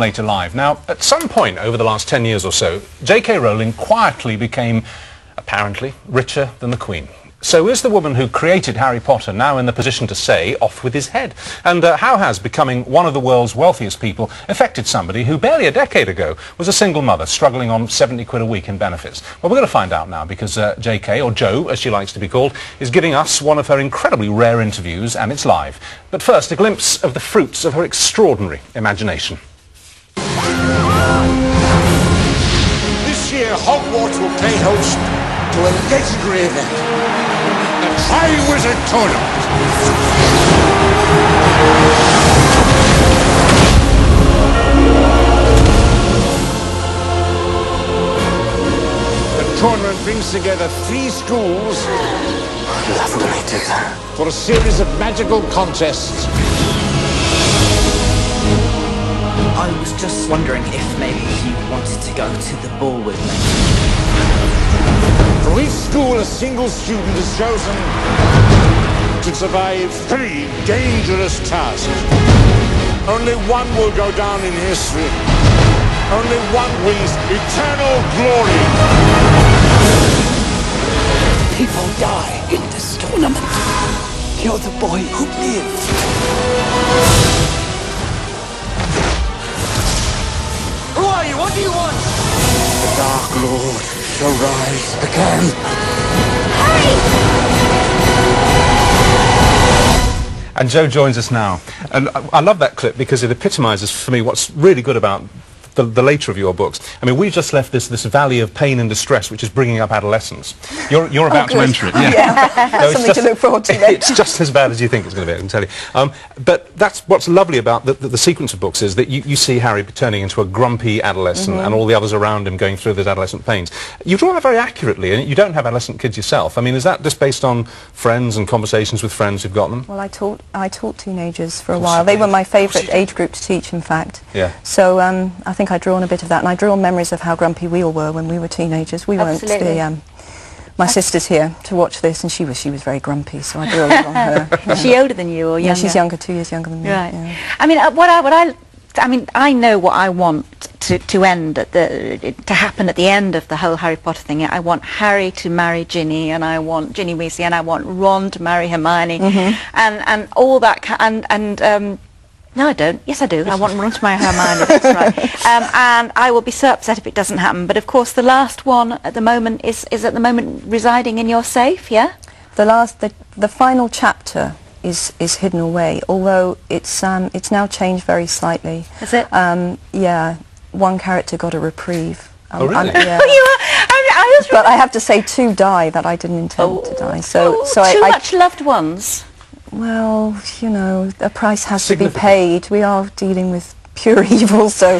later live. Now, at some point over the last 10 years or so, J.K. Rowling quietly became, apparently, richer than the Queen. So is the woman who created Harry Potter now in the position to say, off with his head? And how has becoming one of the world's wealthiest people affected somebody who barely a decade ago was a single mother struggling on 70 quid a week in benefits? Well, we're going to find out now because J.K., or Jo, as she likes to be called, is giving us one of her incredibly rare interviews, and it's live. But first, a glimpse of the fruits of her extraordinary imagination. This year, Hogwarts will play host to a legendary event. The Tri-Wizard Tournament. The tournament brings together 3 schools for a series of magical contests. I was just wondering if maybe you wanted to go to the ball with me. From each school, a single student is chosen to survive 3 dangerous tasks. Only one will go down in history. Only one wins eternal glory. People die in this tournament. You're the boy who lived. Who are you? What do you want? The Dark Lord shall rise again. And Jo joins us now. And I love that clip because it epitomises for me what's really good about the later of your books. I mean, we've just left this valley of pain and distress, which is bringing up adolescence. You're about to enter it. Yeah. Something to look forward to then. It's just as bad as you think it's going to be, I can tell you. But that's what's lovely about the sequence of books is that you see Harry turning into a grumpy adolescent and all the others around him going through those adolescent pains. You draw that very accurately, and you don't have adolescent kids yourself. I mean, is that just based on friends and conversations with friends who've got them? Well, I taught teenagers for a while. They were my favourite age group to teach, in fact. Yeah. So I think I drew on a bit of that, and I drew on memories of how grumpy we all were when we were teenagers. We weren't my sister's here to watch this, and she was very grumpy, so I drew a lot on her. Is she older than you or younger? Yeah, she's younger, 2 years younger than me. Right. Yeah. I mean, I know what I want to end at to happen at the end of the whole Harry Potter thing. I want Harry to marry Ginny, and I want Ginny Weasley, and I want Ron to marry Hermione, and all that. No, I don't. Yes, I do. I want Ron to marry Hermione. That's right. And I will be so upset if it doesn't happen. But of course, the last one at the moment is at the moment residing in your safe. Yeah. The final chapter is hidden away, although it's now changed very slightly. Is it? Yeah. One character got a reprieve. Oh, really? Yeah. But I have to say 2 die that I didn't intend to die. So too much loved ones. Well, you know, a price has to be paid. We are dealing with pure evil, so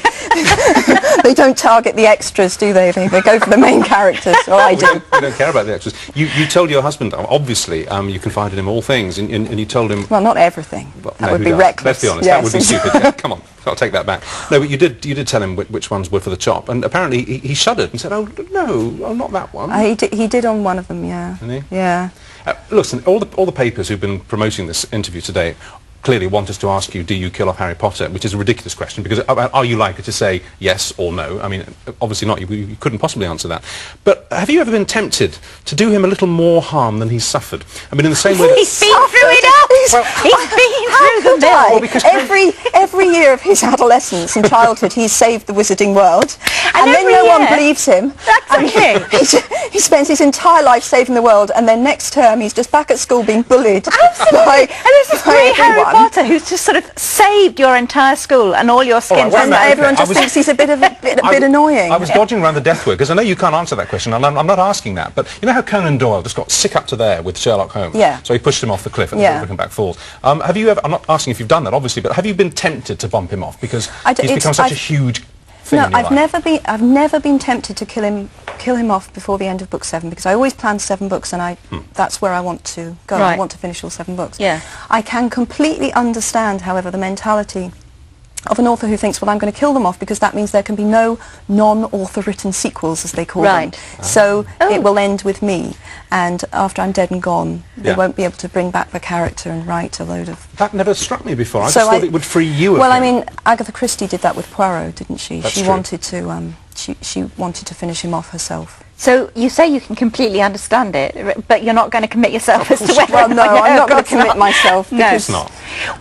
they don't target the extras, do they? They go for the main characters, or I do. You don't care about the extras. You told your husband, obviously, you confided in him all things, and you told him... Well, not everything. Well, that would be reckless. Let's be honest, yes. that would be stupid. Yeah, come on, I'll take that back. No, but you did tell him which ones were for the chop, and apparently he shuddered and said, oh, no, oh, not that one. He did on one of them, yeah. Didn't he? Yeah. Listen, all the papers who've been promoting this interview today clearly want us to ask you, do you kill off Harry Potter? Which is a ridiculous question, because are you likely to say yes or no? I mean, obviously not. You couldn't possibly answer that. But have you ever been tempted to do him a little more harm than he's suffered? I mean, in the same way that... He's been through it up! He's been through the mill! Well, because every year of his adolescence and childhood, he's saved the wizarding world. And then no one believes him. He spends his entire life saving the world, and then next term he's just back at school being bullied. Absolutely. And there's this great Harry Potter who's just sort of saved your entire school and all your skin. And everyone just thinks he's a bit annoying. I was dodging around the death word, because I know you can't answer that question, and I'm not asking that, but you know how Conan Doyle just got sick up to there with Sherlock Holmes? Yeah. So he pushed him off the cliff and looking back falls. Have you ever, I'm not asking if you've done that, obviously, but have you been tempted to bump him off? Because he's become such a huge thing in your life. I've never been tempted to kill him off before the end of book 7, because I always planned 7 books, and that's where I want to go. Right. I want to finish all 7 books. Yeah. I can completely understand, however, the mentality of an author who thinks, well, I'm going to kill them off because that means there can be no non-author written sequels, as they call them. So it will end with me, and after I'm dead and gone, they won't be able to bring back the character and write a load of... That never struck me before. I just thought it would free you of Well, him. I mean, Agatha Christie did that with Poirot, didn't she? That's she true. wanted to she wanted to finish him off herself. So you say you can completely understand it, but you're not going to commit yourself as to whether... Well, no, I'm not going to commit myself because not.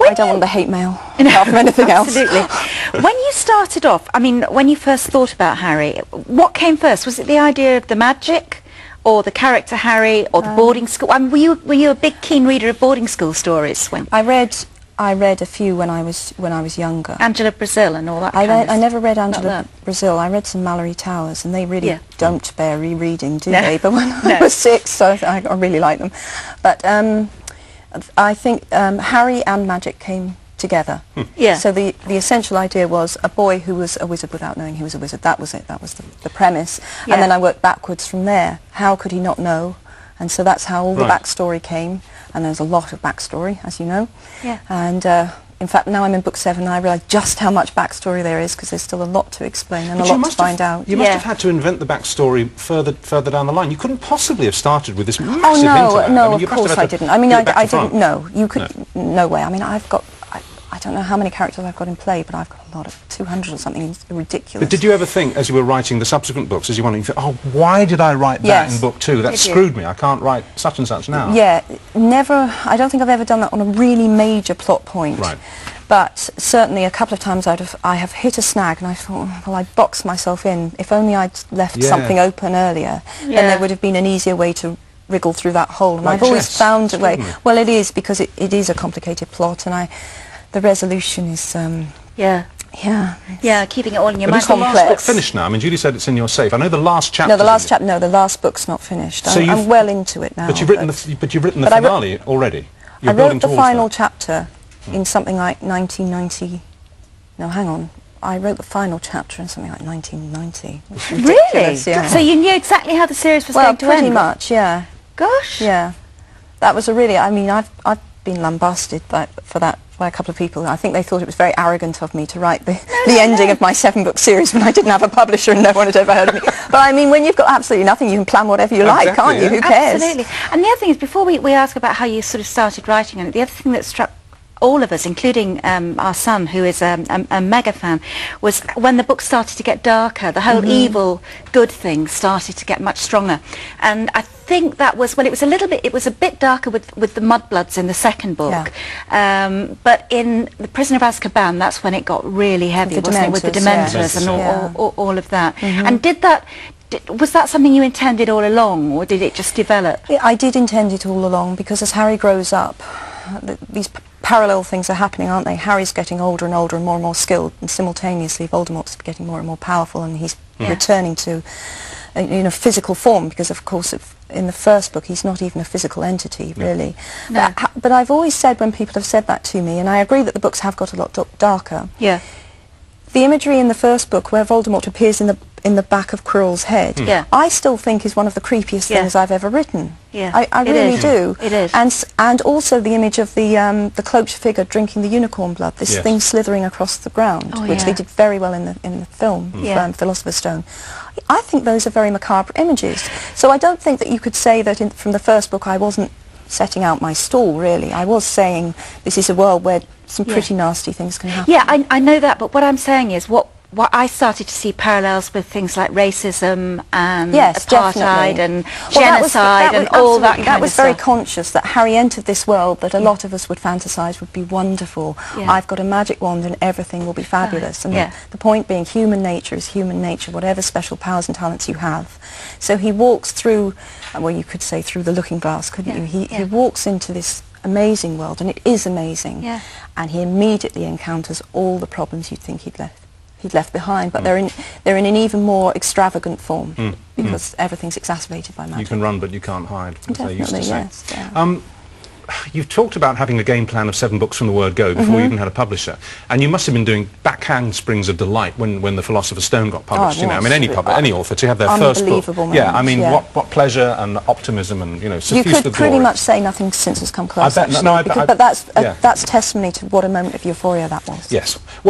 I don't want the hate mail apart from anything else. Absolutely. When you started off, I mean, when you first thought about Harry, what came first? Was it the idea of the magic, or the character Harry, or the boarding school? I mean, were you a big keen reader of boarding school stories? When I read a few when I was younger. Angela Brazil and all that kind of stuff. I never read Angela Brazil. I read some Mallory Towers, and they really don't bear rereading, do they? But when I was 6, so I really like them. But I think Harry and magic came together. Yeah. So the essential idea was a boy who was a wizard without knowing he was a wizard. That was it. That was the premise. Yeah. And then I worked backwards from there. How could he not know? And so that's how all the backstory came. And there's a lot of backstory, as you know. Yeah. And in fact, now I'm in book 7, and I realise just how much backstory there is, because there's still a lot to explain and a lot to find out. You must have had to invent the backstory further down the line. You couldn't possibly have started with this massive Oh no, hinterland. no, I mean, of course I didn't. I mean, I didn't know. You could, No. no way. I mean, I don't know how many characters I've got in play, but I've got a lot of 200 or something. It's ridiculous. But did you ever think, as you were writing the subsequent books, as you wanted, you think, oh, why did I write that in book 2? That screwed me. I can't write such and such now. Yeah, never. I don't think I've ever done that on a really major plot point. Right. But certainly a couple of times I have hit a snag, and I thought, well, I boxed myself in. If only I'd left something open earlier, then there would have been an easier way to wriggle through that hole. And I've always found a way. Well, it is, because it is a complicated plot, and the resolution is keeping it all in your But mind. is the last book finished now? I mean, Judy said it's in your safe. I know the last chapter. No, the last book's not finished. So I'm well into it now. But you've written the finale already. I wrote the final chapter in something like 1990. No, hang on. I wrote the final chapter in something like 1990. Really? Yeah. So you knew exactly how the series was going to end? Well, pretty much, yeah. Gosh. Yeah. That was a really, I mean, I've been lambasted for that by a couple of people. I think they thought it was very arrogant of me to write the ending of my 7-book series when I didn't have a publisher and no one had ever heard of me. But I mean, when you've got absolutely nothing, you can plan whatever you like, can't you? Who cares? Absolutely. And the other thing is, before we ask about how you sort of started writing on it, the other thing that struck all of us, including our son, who is a mega fan, was when the book started to get darker, the whole evil, good thing started to get much stronger. And I think that was, well, it was a bit darker with the Mudbloods in the second book. But in The Prisoner of Azkaban, that's when it got really heavy, wasn't it? With the Dementors and all of that. And was that something you intended all along, or did it just develop? I did intend it all along, because as Harry grows up, these parallel things are happening, aren't they? Harry's getting older and older and more skilled, and simultaneously Voldemort's getting more and more powerful, and he's returning to physical form, because of course in the first book he's not even a physical entity, really. No. But I've always said, when people have said that to me, and I agree that the books have got a lot darker, the imagery in the first book where Voldemort appears in the back of Quirrell's head, I still think is one of the creepiest things I've ever written. I really do. It is. And also the image of the cloaked figure drinking the unicorn blood, this thing slithering across the ground, which they did very well in the film, Philosopher's Stone. I think those are very macabre images. So I don't think that you could say that from the first book I wasn't setting out my stall, really. I was saying this is a world where some pretty nasty things can happen. Yeah, I know that, but what I'm saying is what I started to see parallels with things like racism and apartheid and genocide and all that kind of stuff. That was very conscious, that Harry entered this world that a lot of us would fantasise would be wonderful. I've got a magic wand and everything will be fabulous. And the point being, human nature is human nature, whatever special powers and talents you have. So he walks through, well, you could say through the looking glass, couldn't you? He walks into this amazing world, and it is amazing. And he immediately encounters all the problems you'd think he'd left behind, but they're in an even more extravagant form, because everything's exacerbated by magic. You can run, but you can't hide, as they used to say. Yes. Yeah. You've talked about having a game plan of 7 books from the word go before you even had a publisher, and you must have been doing backhand springs of delight when the Philosopher's Stone got published. I mean, any author to have their first book. Moment, I mean, what pleasure and optimism and suffused with glory. You could pretty much say nothing since has come close. I bet. But that's testimony to what a moment of euphoria that was. Yes. Well.